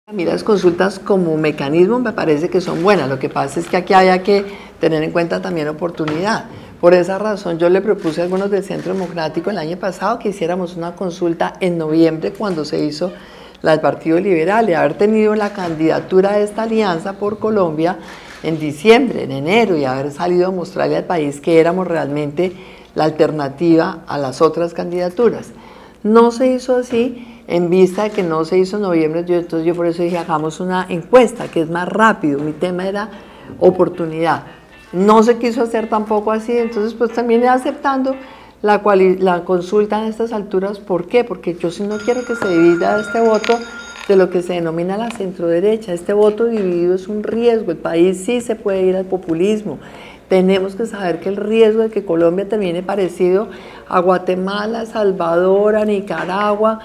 A mí las consultas como mecanismo me parece que son buenas, lo que pasa es que aquí había que tener en cuenta también oportunidad. Por esa razón yo le propuse a algunos del Centro Democrático el año pasado que hiciéramos una consulta en noviembre cuando se hizo la del Partido Liberal y haber tenido la candidatura de esta alianza por Colombia en diciembre, en enero y haber salido a mostrarle al país que éramos realmente la alternativa a las otras candidaturas. No se hizo así. En vista de que no se hizo en noviembre, entonces yo por eso dije, hagamos una encuesta, que es más rápido. Mi tema era oportunidad. No se quiso hacer tampoco así, entonces pues también aceptando la consulta en estas alturas. ¿Por qué? Porque yo sí no quiero que se divida este voto de lo que se denomina la centroderecha. Este voto dividido es un riesgo, el país sí se puede ir al populismo. Tenemos que saber que el riesgo de que Colombia termine parecido a Guatemala, a Salvador, a Nicaragua,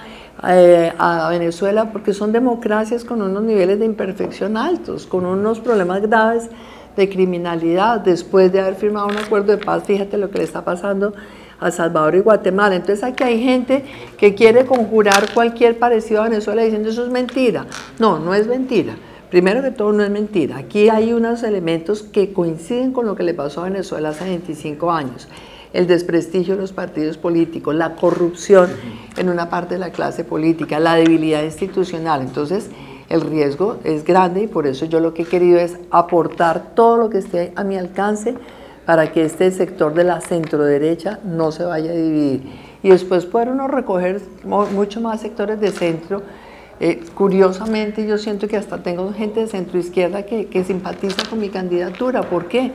a Venezuela, porque son democracias con unos niveles de imperfección altos, con unos problemas graves de criminalidad, después de haber firmado un acuerdo de paz. Fíjate lo que le está pasando a Salvador y Guatemala. Entonces aquí hay gente que quiere conjurar cualquier parecido a Venezuela diciendo eso es mentira. No, no es mentira. Primero que todo, no es mentira. Aquí hay unos elementos que coinciden con lo que le pasó a Venezuela hace 25 años. El desprestigio de los partidos políticos, la corrupción en una parte de la clase política, la debilidad institucional. Entonces, el riesgo es grande y por eso yo lo que he querido es aportar todo lo que esté a mi alcance para que este sector de la centroderecha no se vaya a dividir. Y después poder uno recoger mucho más sectores de centro. Curiosamente, yo siento que hasta tengo gente de centroizquierda que simpatiza con mi candidatura. ¿Por qué?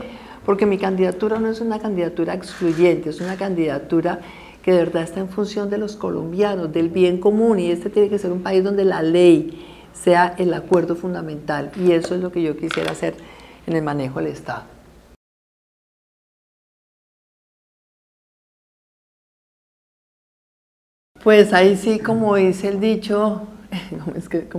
Porque mi candidatura no es una candidatura excluyente, es una candidatura que de verdad está en función de los colombianos, del bien común, y este tiene que ser un país donde la ley sea el acuerdo fundamental, y eso es lo que yo quisiera hacer en el manejo del Estado. Pues ahí sí, como dice el dicho, como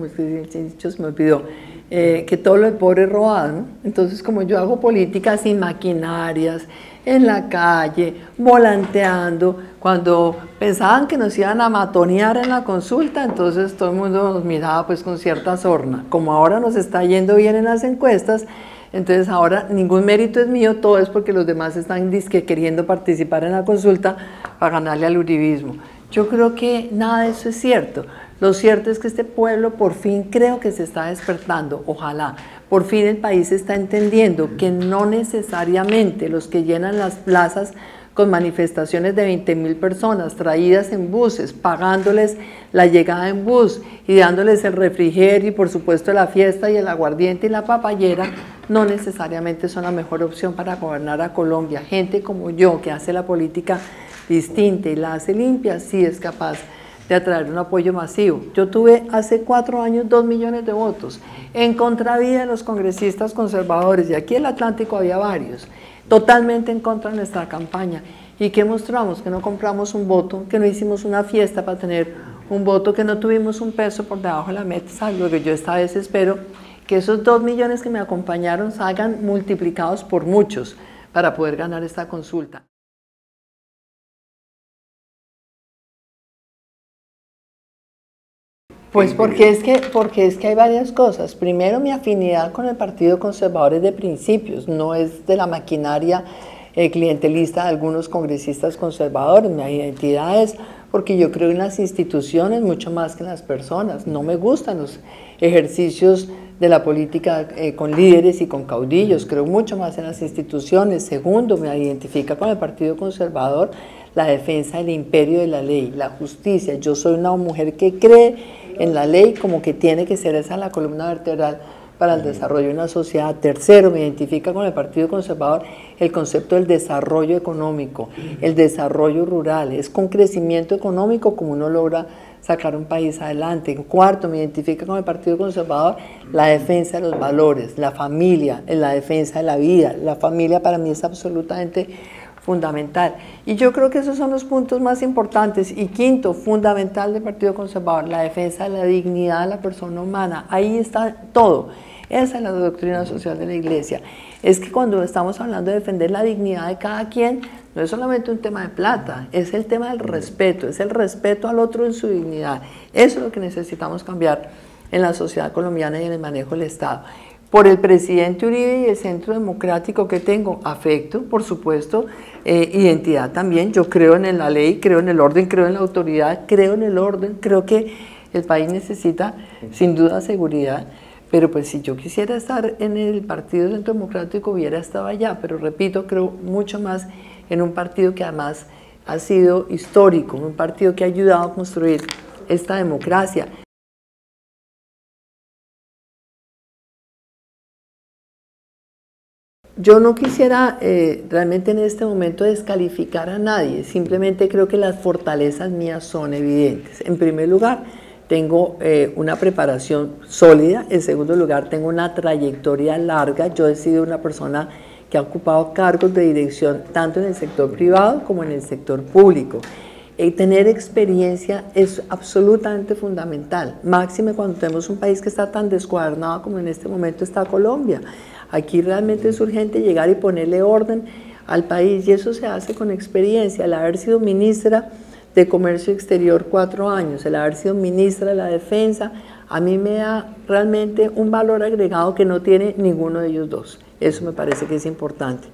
es que dice el dicho, se me olvidó, que todo lo de pobre es robado, ¿no? Entonces, como yo hago política sin maquinarias, en la calle, volanteando, cuando pensaban que nos iban a matonear en la consulta, entonces todo el mundo nos miraba pues con cierta sorna. Como ahora nos está yendo bien en las encuestas, entonces ahora ningún mérito es mío, todo es porque los demás están queriendo participar en la consulta para ganarle al uribismo. Yo creo que nada de eso es cierto. Lo cierto es que este pueblo por fin creo que se está despertando, ojalá. Por fin el país está entendiendo que no necesariamente los que llenan las plazas con manifestaciones de 20.000 personas traídas en buses, pagándoles la llegada en bus y dándoles el refrigerio y por supuesto la fiesta y el aguardiente y la papayera, no necesariamente son la mejor opción para gobernar a Colombia. Gente como yo que hace la política distinta y la hace limpia, sí es capaz de atraer un apoyo masivo. Yo tuve hace 4 años 2 millones de votos, en contravía de los congresistas conservadores, y aquí en el Atlántico había varios, totalmente en contra de nuestra campaña. ¿Y qué mostramos? Que no compramos un voto, que no hicimos una fiesta para tener un voto, que no tuvimos un peso por debajo de la mesa. Lo que yo esta vez espero que esos 2 millones que me acompañaron salgan multiplicados por muchos para poder ganar esta consulta. Pues porque es que hay varias cosas. Primero, mi afinidad con el Partido Conservador es de principios, no es de la maquinaria clientelista de algunos congresistas conservadores. Mi identidad es porque yo creo en las instituciones mucho más que en las personas. No me gustan los ejercicios de la política con líderes y con caudillos, creo mucho más en las instituciones. Segundo, me identifica con el Partido Conservador la defensa del imperio de la ley, la justicia. Yo soy una mujer que cree en la ley como que tiene que ser esa la columna vertebral para el desarrollo de una sociedad. Tercero, me identifica con el Partido Conservador el concepto del desarrollo económico, el desarrollo rural. Es con crecimiento económico como uno logra sacar un país adelante. Cuarto, me identifica con el Partido Conservador la defensa de los valores, la familia, la defensa de la vida. La familia para mí es absolutamente fundamental. Y yo creo que esos son los puntos más importantes. Y quinto, fundamental del Partido Conservador, la defensa de la dignidad de la persona humana. Ahí está todo. Esa es la doctrina social de la Iglesia. Es que cuando estamos hablando de defender la dignidad de cada quien, no es solamente un tema de plata, es el tema del respeto, es el respeto al otro en su dignidad. Eso es lo que necesitamos cambiar en la sociedad colombiana y en el manejo del Estado. Por el presidente Uribe y el Centro Democrático que tengo, afecto, por supuesto, identidad también. Yo creo en la ley, creo en el orden, creo en la autoridad, creo en el orden, creo que el país necesita sin duda seguridad, pero pues si yo quisiera estar en el Partido Centro Democrático hubiera estado allá, pero repito, creo mucho más en un partido que además ha sido histórico, un partido que ha ayudado a construir esta democracia. Yo no quisiera realmente en este momento descalificar a nadie, simplemente creo que las fortalezas mías son evidentes. En primer lugar, tengo una preparación sólida, en segundo lugar, tengo una trayectoria larga, yo he sido una persona que ha ocupado cargos de dirección tanto en el sector privado como en el sector público. Tener experiencia es absolutamente fundamental, máxime cuando tenemos un país que está tan descuadernado como en este momento está Colombia. Aquí realmente es urgente llegar y ponerle orden al país y eso se hace con experiencia. El haber sido ministra de Comercio Exterior 4 años, el haber sido ministra de la Defensa, a mí me da realmente un valor agregado que no tiene ninguno de ellos dos. Eso me parece que es importante.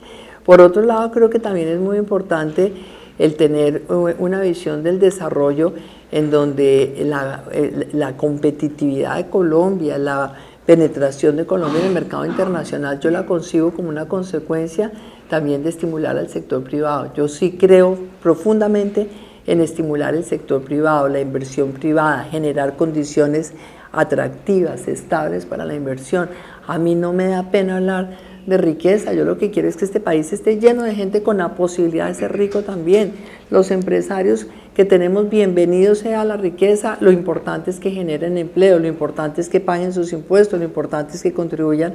Por otro lado, creo que también es muy importante el tener una visión del desarrollo en donde la competitividad de Colombia, la penetración de Colombia en el mercado internacional, yo la concibo como una consecuencia también de estimular al sector privado. Yo sí creo profundamente en estimular el sector privado, la inversión privada, generar condiciones atractivas, estables para la inversión. A mí no me da pena hablar de riqueza, yo lo que quiero es que este país esté lleno de gente con la posibilidad de ser rico también. Los empresarios que tenemos, bienvenidos sea la riqueza, lo importante es que generen empleo, lo importante es que paguen sus impuestos, lo importante es que contribuyan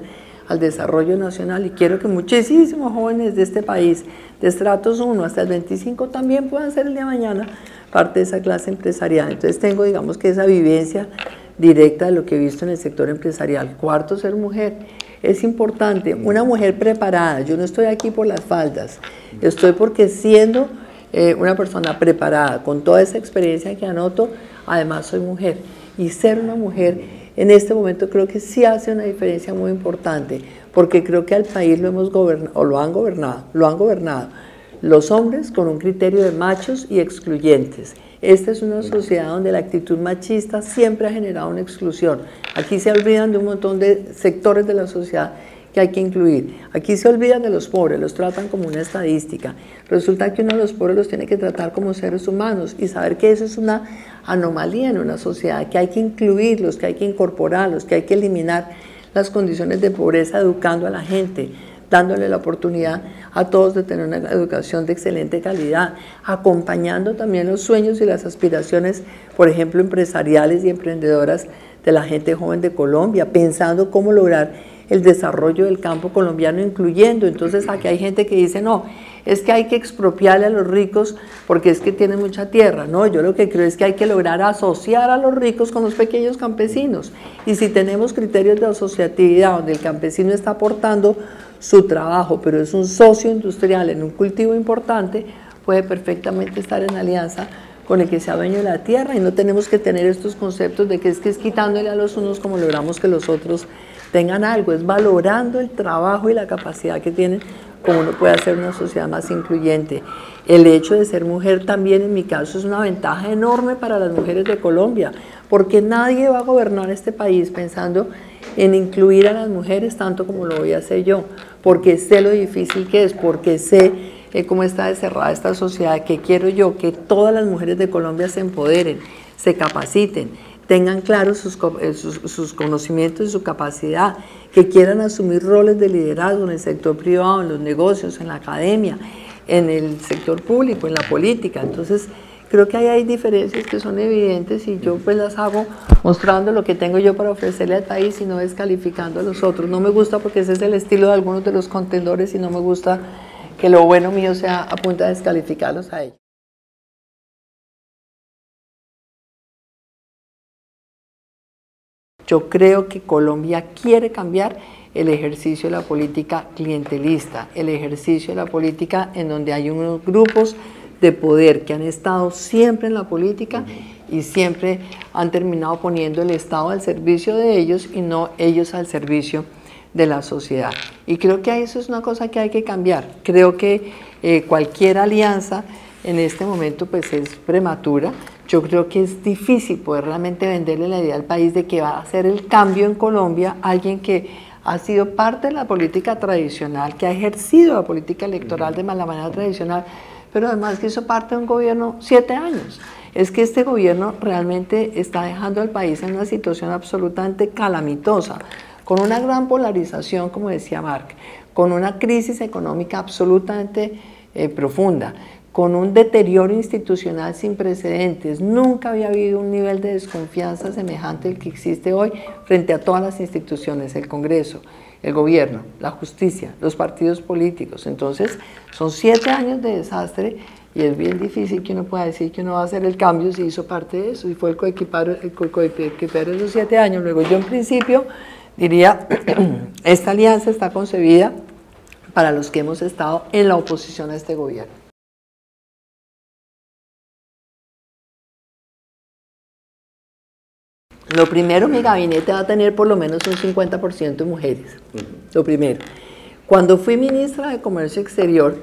al desarrollo nacional y quiero que muchísimos jóvenes de este país, de estratos 1 hasta el 25 también puedan ser el día de mañana parte de esa clase empresarial. Entonces tengo, digamos que esa vivencia directa de lo que he visto en el sector empresarial. Cuarto, ser mujer. Es importante, una mujer preparada. Yo no estoy aquí por las faldas, estoy porque siendo una persona preparada, con toda esa experiencia que anoto, además soy mujer. Y ser una mujer en este momento creo que sí hace una diferencia muy importante, porque creo que al país lo hemos gobernado, o lo han gobernado los hombres con un criterio de machos y excluyentes. Esta es una sociedad donde la actitud machista siempre ha generado una exclusión. Aquí se olvidan de un montón de sectores de la sociedad que hay que incluir. Aquí se olvidan de los pobres, los tratan como una estadística. Resulta que uno de los pobres los tiene que tratar como seres humanos y saber que eso es una anomalía en una sociedad, que hay que incluirlos, que hay que incorporarlos, que hay que eliminar las condiciones de pobreza educando a la gente, dándole la oportunidad a todos de tener una educación de excelente calidad, acompañando también los sueños y las aspiraciones, por ejemplo, empresariales y emprendedoras de la gente joven de Colombia, pensando cómo lograr el desarrollo del campo colombiano, incluyendo. Entonces aquí hay gente que dice, no, es que hay que expropiarle a los ricos porque es que tienen mucha tierra. No, yo lo que creo es que hay que lograr asociar a los ricos con los pequeños campesinos. Y si tenemos criterios de asociatividad donde el campesino está aportando su trabajo, pero es un socio industrial en un cultivo importante, puede perfectamente estar en alianza con el que sea dueño de la tierra y no tenemos que tener estos conceptos de que es quitándole a los unos como logramos que los otros tengan algo, es valorando el trabajo y la capacidad que tienen, como uno puede hacer una sociedad más incluyente. El hecho de ser mujer también en mi caso es una ventaja enorme para las mujeres de Colombia, porque nadie va a gobernar este país pensando en incluir a las mujeres tanto como lo voy a hacer yo, porque sé lo difícil que es, porque sé cómo está descerrada esta sociedad, que quiero yo que todas las mujeres de Colombia se empoderen, se capaciten, tengan claros sus conocimientos y su capacidad, que quieran asumir roles de liderazgo en el sector privado, en los negocios, en la academia, en el sector público, en la política. Entonces, creo que ahí hay diferencias que son evidentes y yo pues las hago mostrando lo que tengo yo para ofrecerle al país y no descalificando a los otros. No me gusta porque ese es el estilo de algunos de los contendores y no me gusta que lo bueno mío sea a punta de descalificarlos a ellos. Yo creo que Colombia quiere cambiar el ejercicio de la política clientelista, el ejercicio de la política en donde hay unos grupos de poder que han estado siempre en la política y siempre han terminado poniendo el Estado al servicio de ellos y no ellos al servicio de la sociedad. Y creo que eso es una cosa que hay que cambiar. Creo que cualquier alianza en este momento pues es prematura. Yo creo que es difícil poder realmente venderle la idea al país de que va a hacer el cambio en Colombia alguien que ha sido parte de la política tradicional, que ha ejercido la política electoral de la manera tradicional, pero además que hizo parte de un gobierno 7 años. Es que este gobierno realmente está dejando al país en una situación absolutamente calamitosa, con una gran polarización, como decía Marc, con una crisis económica absolutamente profunda, con un deterioro institucional sin precedentes. Nunca había habido un nivel de desconfianza semejante al que existe hoy frente a todas las instituciones, el Congreso, el gobierno, la justicia, los partidos políticos. Entonces, son 7 años de desastre y es bien difícil que uno pueda decir que uno va a hacer el cambio si hizo parte de eso y fue el coequipario de esos 7 años. Luego yo en principio diría, esta alianza está concebida para los que hemos estado en la oposición a este gobierno. Lo primero, mi gabinete va a tener por lo menos un 50% de mujeres, lo primero. Cuando fui ministra de Comercio Exterior,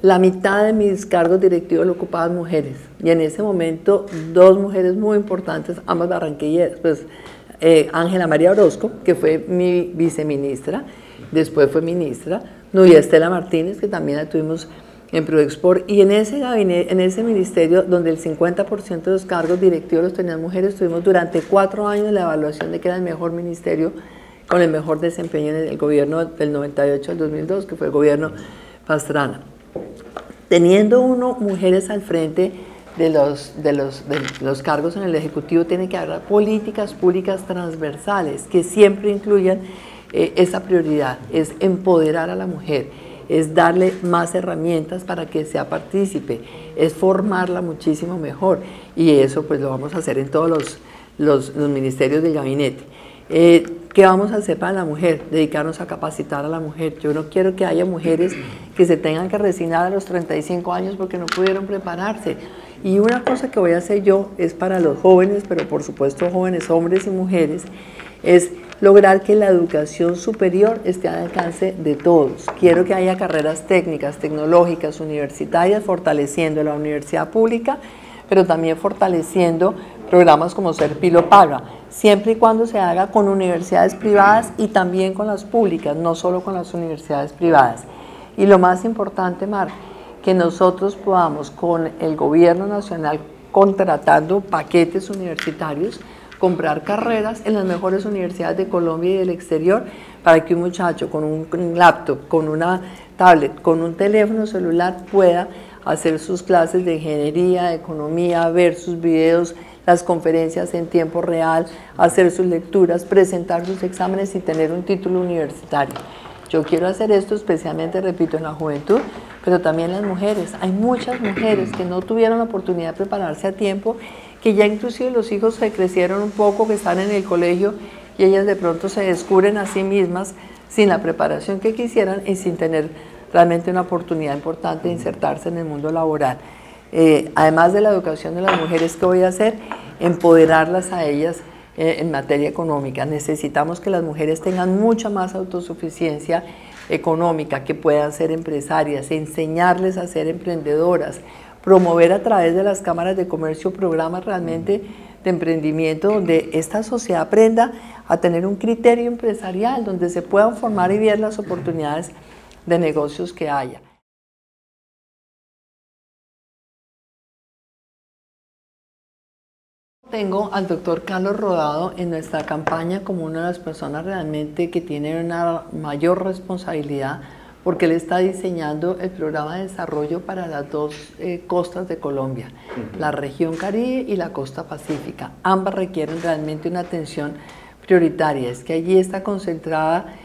la mitad de mis cargos directivos lo ocupaban mujeres, y en ese momento 2 mujeres muy importantes, ambas barranquilleras, pues Ángela María Orozco, que fue mi viceministra, después fue ministra, Nubia Estela Martínez, que también la tuvimos en Proexport, y en ese gabinete, en ese ministerio donde el 50% de los cargos directivos los tenían mujeres, tuvimos durante 4 años la evaluación de que era el mejor ministerio con el mejor desempeño en el gobierno del 98 al 2002, que fue el gobierno Pastrana. Teniendo uno mujeres al frente de los cargos en el Ejecutivo, tiene que haber políticas públicas transversales que siempre incluyan esa prioridad, es empoderar a la mujer, es darle más herramientas para que sea partícipe, es formarla muchísimo mejor, y eso pues lo vamos a hacer en todos los ministerios del gabinete. ¿Qué vamos a hacer para la mujer? Dedicarnos a capacitar a la mujer. Yo no quiero que haya mujeres que se tengan que resignar a los 35 años porque no pudieron prepararse. Y una cosa que voy a hacer yo es para los jóvenes, pero por supuesto jóvenes hombres y mujeres, es lograr que la educación superior esté al alcance de todos. Quiero que haya carreras técnicas, tecnológicas, universitarias, fortaleciendo la universidad pública, pero también fortaleciendo programas como Serpilo Paga, siempre y cuando se haga con universidades privadas y también con las públicas, no solo con las universidades privadas. Y lo más importante, Marc, que nosotros podamos con el gobierno nacional, contratando paquetes universitarios, comprar carreras en las mejores universidades de Colombia y del exterior, para que un muchacho con un laptop, con una tablet, con un teléfono celular pueda hacer sus clases de ingeniería, de economía, ver sus videos, las conferencias en tiempo real, hacer sus lecturas, presentar sus exámenes y tener un título universitario. Yo quiero hacer esto especialmente, repito, en la juventud, pero también las mujeres. Hay muchas mujeres que no tuvieron la oportunidad de prepararse a tiempo, que ya inclusive los hijos se crecieron un poco, que están en el colegio y ellas de pronto se descubren a sí mismas sin la preparación que quisieran y sin tener realmente una oportunidad importante de insertarse en el mundo laboral. Además de la educación de las mujeres, ¿qué voy a hacer? Empoderarlas a ellas en materia económica. Necesitamos que las mujeres tengan mucha más autosuficiencia económica, que puedan ser empresarias, enseñarles a ser emprendedoras, promover a través de las cámaras de comercio programas realmente de emprendimiento donde esta sociedad aprenda a tener un criterio empresarial, donde se puedan formar y ver las oportunidades de negocios que haya. Tengo al doctor Carlos Rodado en nuestra campaña como una de las personas realmente que tiene una mayor responsabilidad, porque él está diseñando el programa de desarrollo para las 2 costas de Colombia, la región Caribe y la costa pacífica. Ambas requieren realmente una atención prioritaria. Es que allí está concentrada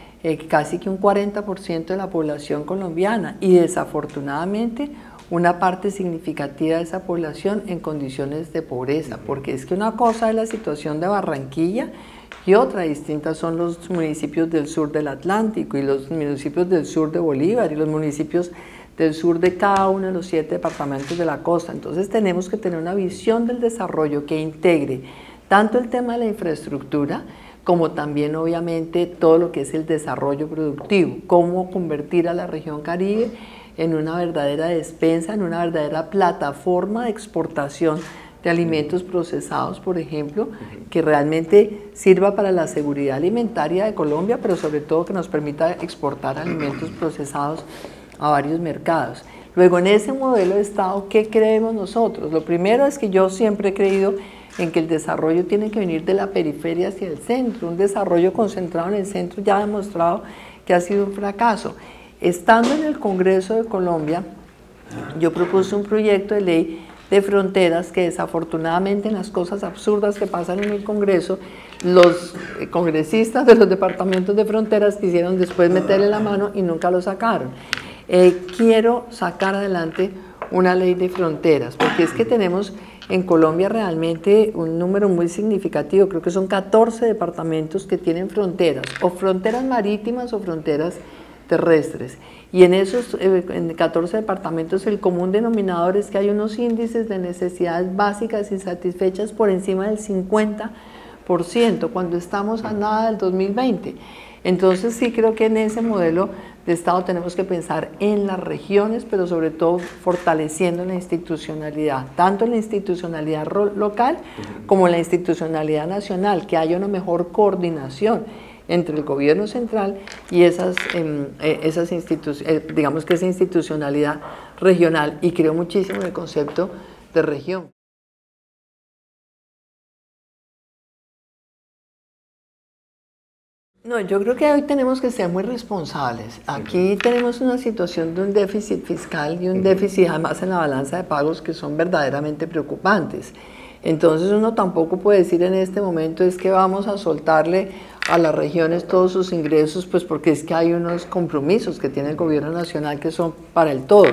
casi que un 40% de la población colombiana y desafortunadamente una parte significativa de esa población en condiciones de pobreza, porque es que una cosa es la situación de Barranquilla y otra distinta son los municipios del sur del Atlántico y los municipios del sur de Bolívar y los municipios del sur de cada uno de los 7 departamentos de la costa. Entonces tenemos que tener una visión del desarrollo que integre tanto el tema de la infraestructura como también obviamente todo lo que es el desarrollo productivo, cómo convertir a la región Caribe en una verdadera despensa, en una verdadera plataforma de exportación de alimentos procesados, por ejemplo, que realmente sirva para la seguridad alimentaria de Colombia, pero sobre todo que nos permita exportar alimentos procesados a varios mercados. Luego, en ese modelo de Estado, ¿qué creemos nosotros? Lo primero es que yo siempre he creído en que el desarrollo tiene que venir de la periferia hacia el centro. Un desarrollo concentrado en el centro ya ha demostrado que ha sido un fracaso. Estando en el Congreso de Colombia, yo propuse un proyecto de ley de fronteras que desafortunadamente en las cosas absurdas que pasan en el Congreso, los congresistas de los departamentos de fronteras quisieron después meterle la mano y nunca lo sacaron. Quiero sacar adelante una ley de fronteras, porque es que tenemos en Colombia realmente un número muy significativo, creo que son 14 departamentos que tienen fronteras, o fronteras marítimas o fronteras terrestres. Y en esos 14 departamentos el común denominador es que hay unos índices de necesidades básicas insatisfechas por encima del 50%, cuando estamos a nada del 2020. Entonces sí creo que en ese modelo de Estado tenemos que pensar en las regiones, pero sobre todo fortaleciendo la institucionalidad, tanto en la institucionalidad local como en la institucionalidad nacional, que haya una mejor coordinación entre el gobierno central y digamos que esa institucionalidad regional, y creo muchísimo en el concepto de región. No, yo creo que hoy tenemos que ser muy responsables. Aquí tenemos una situación de un déficit fiscal y un déficit además en la balanza de pagos que son verdaderamente preocupantes. Entonces uno tampoco puede decir en este momento es que vamos a soltarle a las regiones todos sus ingresos, pues porque es que hay unos compromisos que tiene el gobierno nacional que son para el todo.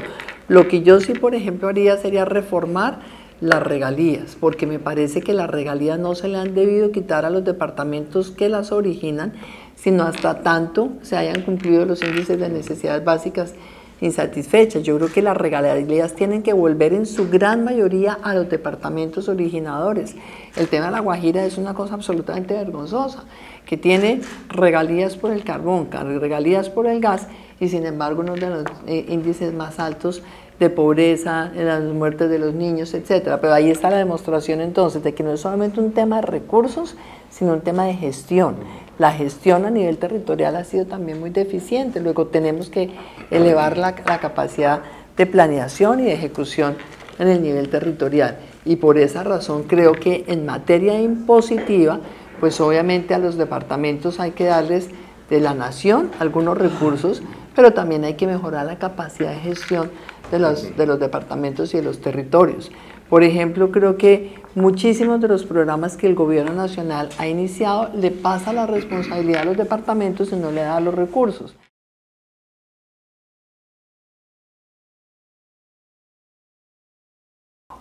Lo que yo sí, por ejemplo, haría sería reformar las regalías, porque me parece que las regalías no se le han debido quitar a los departamentos que las originan, sino hasta tanto se hayan cumplido los índices de necesidades básicas insatisfechas. Yo creo que las regalías tienen que volver en su gran mayoría a los departamentos originadores. El tema de La Guajira es una cosa absolutamente vergonzosa, que tiene regalías por el carbón, regalías por el gas, y sin embargo uno de los índices más altos de pobreza, en las muertes de los niños, etcétera. Pero ahí está la demostración entonces de que no es solamente un tema de recursos, sino un tema de gestión. La gestión a nivel territorial ha sido también muy deficiente. Luego tenemos que elevar la capacidad de planeación y de ejecución en el nivel territorial. Y por esa razón creo que en materia impositiva, pues obviamente a los departamentos hay que darles de la nación algunos recursos, pero también hay que mejorar la capacidad de gestión de los departamentos y de los territorios. Por ejemplo, creo que muchísimos de los programas que el gobierno nacional ha iniciado le pasa la responsabilidad a los departamentos y no le da los recursos.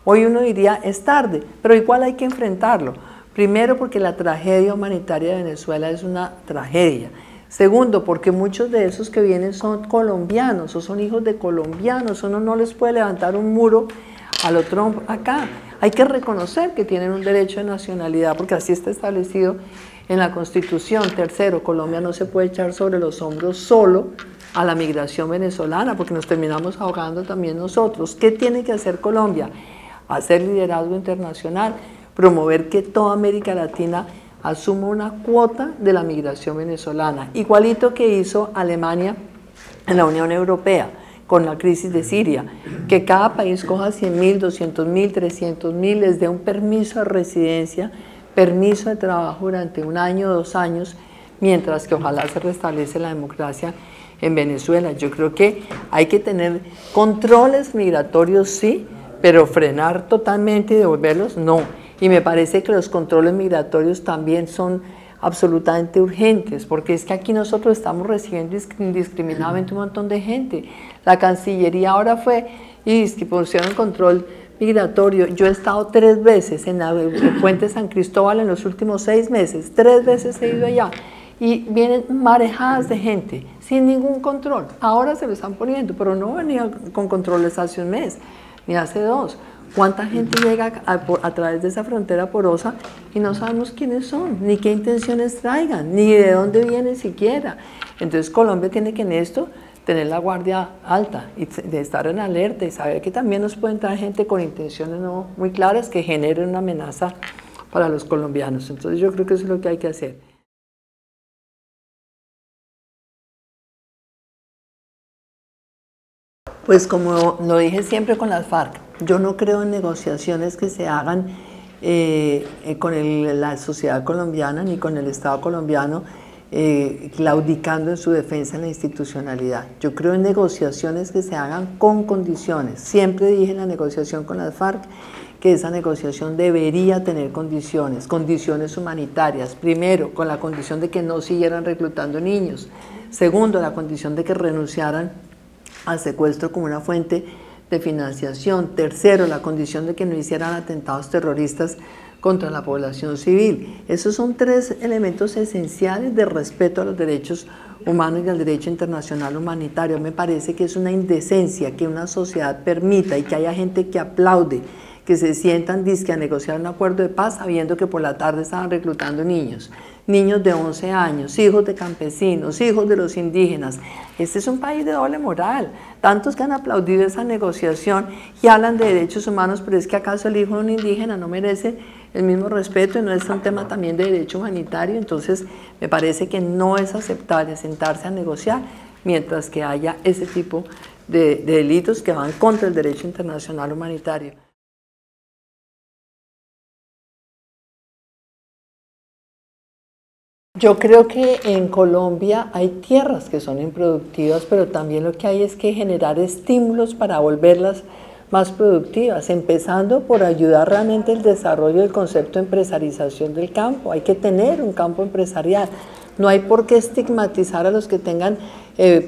Hoy uno diría, es tarde, pero igual hay que enfrentarlo. Primero, porque la tragedia humanitaria de Venezuela es una tragedia. Segundo, porque muchos de esos que vienen son colombianos o son hijos de colombianos. Uno no les puede levantar un muro a lo Trump acá. Hay que reconocer que tienen un derecho de nacionalidad porque así está establecido en la Constitución. Tercero, Colombia no se puede echar sobre los hombros solo a la migración venezolana porque nos terminamos ahogando también nosotros. ¿Qué tiene que hacer Colombia? Hacer liderazgo internacional, promover que toda América Latina asuma una cuota de la migración venezolana, igualito que hizo Alemania en la Unión Europea con la crisis de Siria, que cada país coja 100.000, 200.000, 300.000, les dé un permiso de residencia, permiso de trabajo durante 1 año, 2 años, mientras que ojalá se restablece la democracia en Venezuela. Yo creo que hay que tener controles migratorios, sí, pero frenar totalmente y devolverlos, no. Y me parece que los controles migratorios también son absolutamente urgentes, porque es que aquí nosotros estamos recibiendo indiscriminadamente un montón de gente. La Cancillería ahora fue y pusieron control migratorio. Yo he estado 3 veces en el Puente San Cristóbal en los últimos 6 meses, 3 veces he ido allá. y vienen marejadas de gente sin ningún control. Ahora se lo están poniendo, pero no venía con controles hace un mes, ni hace dos. ¿Cuánta gente llega a través de esa frontera porosa y no sabemos quiénes son, ni qué intenciones traigan, ni de dónde vienen siquiera? Entonces Colombia tiene que en esto tener la guardia alta y de estar en alerta y saber que también nos puede entrar gente con intenciones no muy claras que generen una amenaza para los colombianos. Entonces yo creo que eso es lo que hay que hacer. Pues como lo dije siempre con las FARC, yo no creo en negociaciones que se hagan con la sociedad colombiana ni con el Estado colombiano claudicando en su defensa en la institucionalidad. Yo creo en negociaciones que se hagan con condiciones. Siempre dije en la negociación con las FARC que esa negociación debería tener condiciones humanitarias. Primero, con la condición de que no siguieran reclutando niños. Segundo, la condición de que renunciaran al secuestro como una fuente de financiación. Tercero, la condición de que no hicieran atentados terroristas contra la población civil. Esos son tres elementos esenciales de respeto a los derechos humanos y al derecho internacional humanitario. Me parece que es una indecencia que una sociedad permita y que haya gente que aplaude que se sientan a negociar un acuerdo de paz sabiendo que por la tarde estaban reclutando niños de 11 años, hijos de campesinos, hijos de los indígenas. Este es un país de doble moral. Tantos que han aplaudido esa negociación y hablan de derechos humanos, pero es que acaso el hijo de un indígena no merece el mismo respeto y no es un tema también de derecho humanitario. Entonces me parece que no es aceptable sentarse a negociar mientras que haya ese tipo de delitos que van contra el derecho internacional humanitario. Yo creo que en Colombia hay tierras que son improductivas, pero también lo que hay es que generar estímulos para volverlas más productivas, empezando por ayudar realmente el desarrollo del concepto de empresarización del campo. Hay que tener un campo empresarial. No hay por qué estigmatizar a los que tengan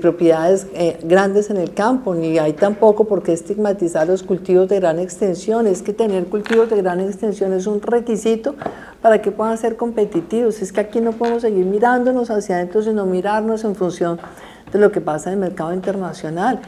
propiedades grandes en el campo, ni hay tampoco por qué estigmatizar los cultivos de gran extensión. Es que tener cultivos de gran extensión es un requisito para que puedan ser competitivos. Es que aquí no podemos seguir mirándonos hacia adentro, sino mirarnos en función de lo que pasa en el mercado internacional.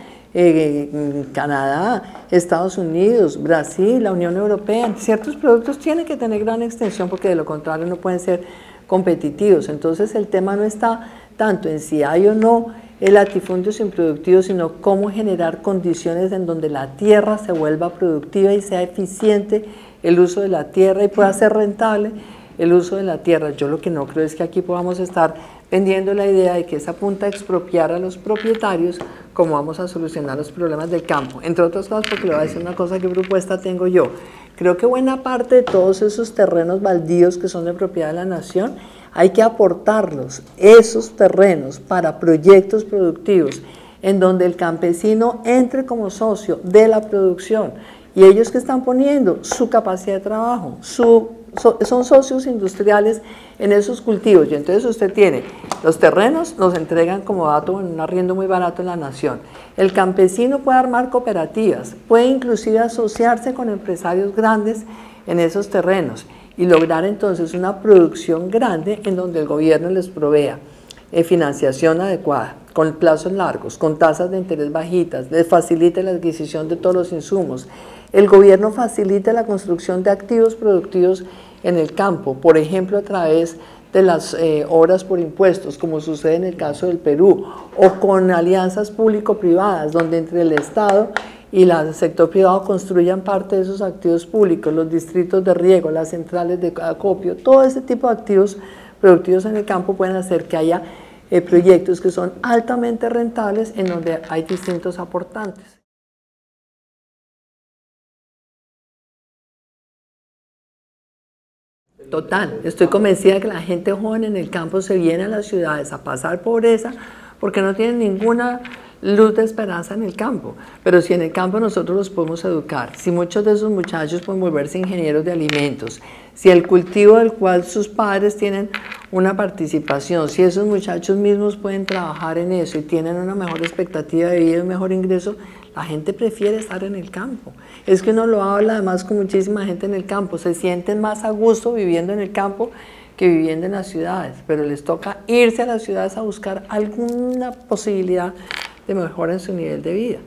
Canadá, Estados Unidos, Brasil, la Unión Europea, ciertos productos tienen que tener gran extensión porque de lo contrario no pueden ser competitivos. Entonces el tema no está tanto en si hay o no latifundios improductivos, sino cómo generar condiciones en donde la tierra se vuelva productiva y sea eficiente el uso de la tierra y pueda ser rentable el uso de la tierra. Yo lo que no creo es que aquí podamos estar vendiendo la idea de que es a punta de expropiar a los propietarios como vamos a solucionar los problemas del campo. Entre otras cosas, porque le voy a decir una cosa, ¿qué propuesta tengo yo? Creo que buena parte de todos esos terrenos baldíos que son de propiedad de la nación, hay que aportarlos, esos terrenos, para proyectos productivos, en donde el campesino entre como socio de la producción, y ellos que están poniendo su capacidad de trabajo, son socios industriales en esos cultivos. Y entonces usted tiene los terrenos, los entregan como dato en un arriendo muy barato en la nación. El campesino puede armar cooperativas, puede inclusive asociarse con empresarios grandes en esos terrenos y lograr entonces una producción grande en donde el gobierno les provea financiación adecuada, con plazos largos, con tasas de interés bajitas, les facilite la adquisición de todos los insumos. El gobierno facilita la construcción de activos productivos en el campo, por ejemplo a través de las obras por impuestos, como sucede en el caso del Perú, o con alianzas público-privadas, donde entre el Estado y el sector privado construyan parte de esos activos públicos, los distritos de riego, las centrales de acopio, todo ese tipo de activos productivos en el campo pueden hacer que haya proyectos que son altamente rentables en donde hay distintos aportantes. Total, estoy convencida que la gente joven en el campo se viene a las ciudades a pasar pobreza porque no tienen ninguna luz de esperanza en el campo. Pero si en el campo nosotros los podemos educar, si muchos de esos muchachos pueden volverse ingenieros de alimentos, si el cultivo del cual sus padres tienen una participación, si esos muchachos mismos pueden trabajar en eso y tienen una mejor expectativa de vida y un mejor ingreso, la gente prefiere estar en el campo. Es que uno lo habla además con muchísima gente en el campo, se sienten más a gusto viviendo en el campo que viviendo en las ciudades, pero les toca irse a las ciudades a buscar alguna posibilidad de mejora en su nivel de vida.